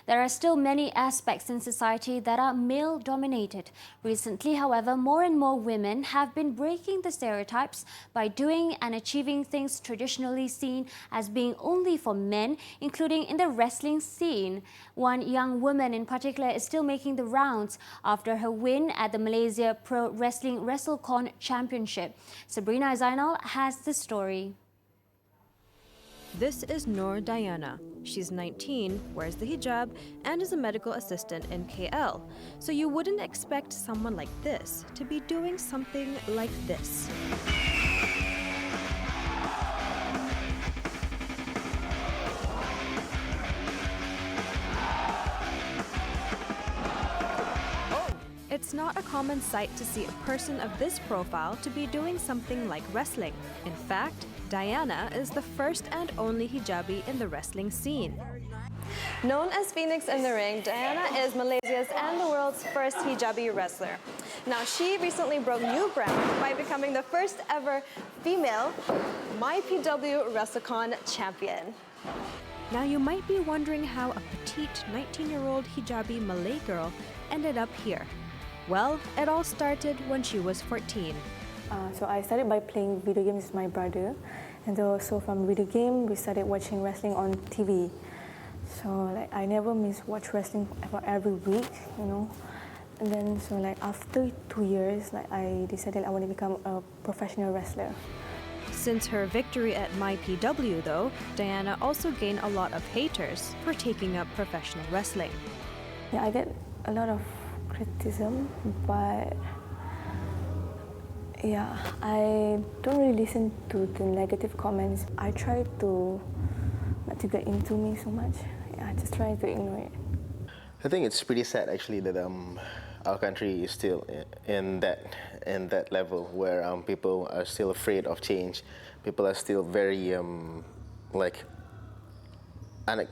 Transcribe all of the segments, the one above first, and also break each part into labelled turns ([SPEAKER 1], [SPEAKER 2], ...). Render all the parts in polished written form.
[SPEAKER 1] There are still many aspects in society that are male-dominated. Recently, however, more and more women have been breaking the stereotypes by doing and achieving things traditionally seen as being only for men, including in the wrestling scene. One young woman in particular is still making the rounds after her win at the Malaysia Pro Wrestling WrestleCon Championship. Sabrina Zainal has the story.
[SPEAKER 2] This is Noor Diana. She's 19, wears the hijab, and is a medical assistant in KL. So you wouldn't expect someone like this to be doing something like this. It's not a common sight to see a person of this profile to be doing something like wrestling. In fact, Diana is the first and only hijabi in the wrestling scene.
[SPEAKER 3] Known as Phoenix in the ring, Diana is Malaysia's and the world's first hijabi wrestler. Now, she recently broke new ground by becoming the first ever female MyPW WrestleCon champion.
[SPEAKER 2] Now, you might be wondering how a petite 19-year-old hijabi Malay girl ended up here. Well, it all started when she was 14.
[SPEAKER 4] So I started by playing video games with my brother, and so from video game we started watching wrestling on TV. So I never watch wrestling for every week, And then after 2 years, I decided I want to become a professional wrestler.
[SPEAKER 2] Since her victory at MyPW, though, Diana also gained a lot of haters for taking up professional wrestling.
[SPEAKER 4] Yeah, I get a lot of criticism, but yeah, I don't really listen to the negative comments. I try to not to get into me so much. Yeah, I just try to ignore it.
[SPEAKER 5] I think it's pretty sad actually that our country is still in that level where people are still afraid of change. People are still very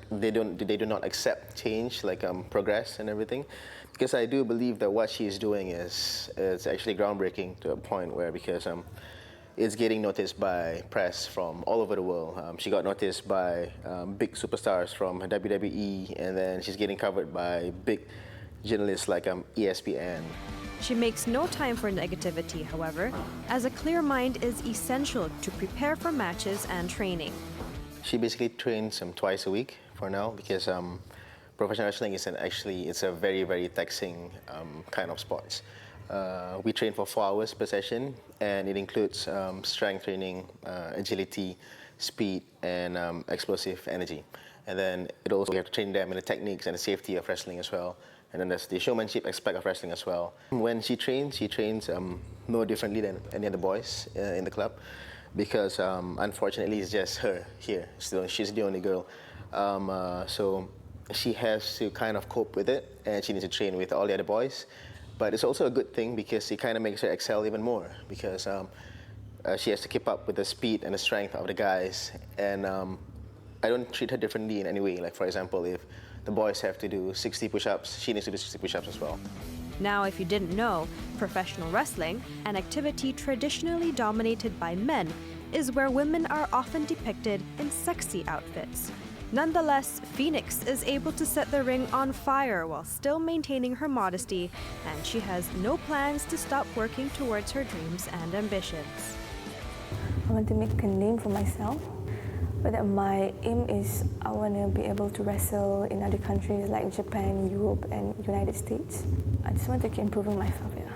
[SPEAKER 5] they do not accept change, progress and everything. Because I do believe that what she is doing is actually groundbreaking to a point where it's getting noticed by press from all over the world. She got noticed by big superstars from WWE, and then she's getting covered by big journalists like ESPN.
[SPEAKER 2] She makes no time for negativity, however, as a clear mind is essential to prepare for matches and training.
[SPEAKER 5] She basically trains twice a week for now because professional wrestling it's a very, very taxing kind of sports. We train for 4 hours per session, and it includes strength training, agility, speed, and explosive energy. And then we have to train them in the techniques and the safety of wrestling as well. And then there's the showmanship aspect of wrestling as well. When she trains no differently than any other boys in the club, because unfortunately it's just her here. Still, she's the only girl. So she has to kind of cope with it, and she needs to train with all the other boys. But it's also a good thing because it kind of makes her excel even more, because she has to keep up with the speed and the strength of the guys. And I don't treat her differently in any way. Like, for example, if the boys have to do 60 push-ups, she needs to do 60 push-ups as well.
[SPEAKER 2] Now, if you didn't know, professional wrestling, an activity traditionally dominated by men, is where women are often depicted in sexy outfits. Nonetheless, Phoenix is able to set the ring on fire while still maintaining her modesty, and she has no plans to stop working towards her dreams and ambitions.
[SPEAKER 4] I want to make a name for myself, but my aim is I want to be able to wrestle in other countries like Japan, Europe, and United States. I just want to keep improving myself. Yeah,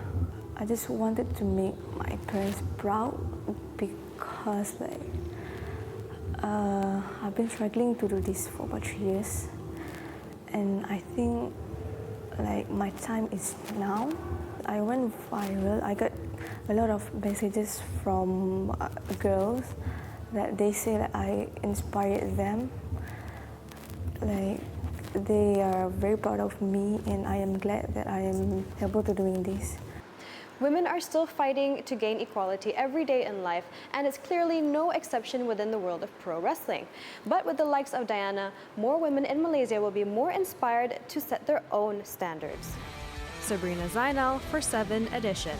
[SPEAKER 4] I just wanted to make my parents proud because I've been struggling to do this for about 3 years, and I think my time is now. I went viral. I got a lot of messages from girls that they say that I inspired them. They are very proud of me, and I am glad that I am able to doing this.
[SPEAKER 3] Women are still fighting to gain equality every day in life, and it's clearly no exception within the world of pro wrestling. But with the likes of Diana, more women in Malaysia will be more inspired to set their own standards.
[SPEAKER 2] Sabrina Zainal for 7 Edition.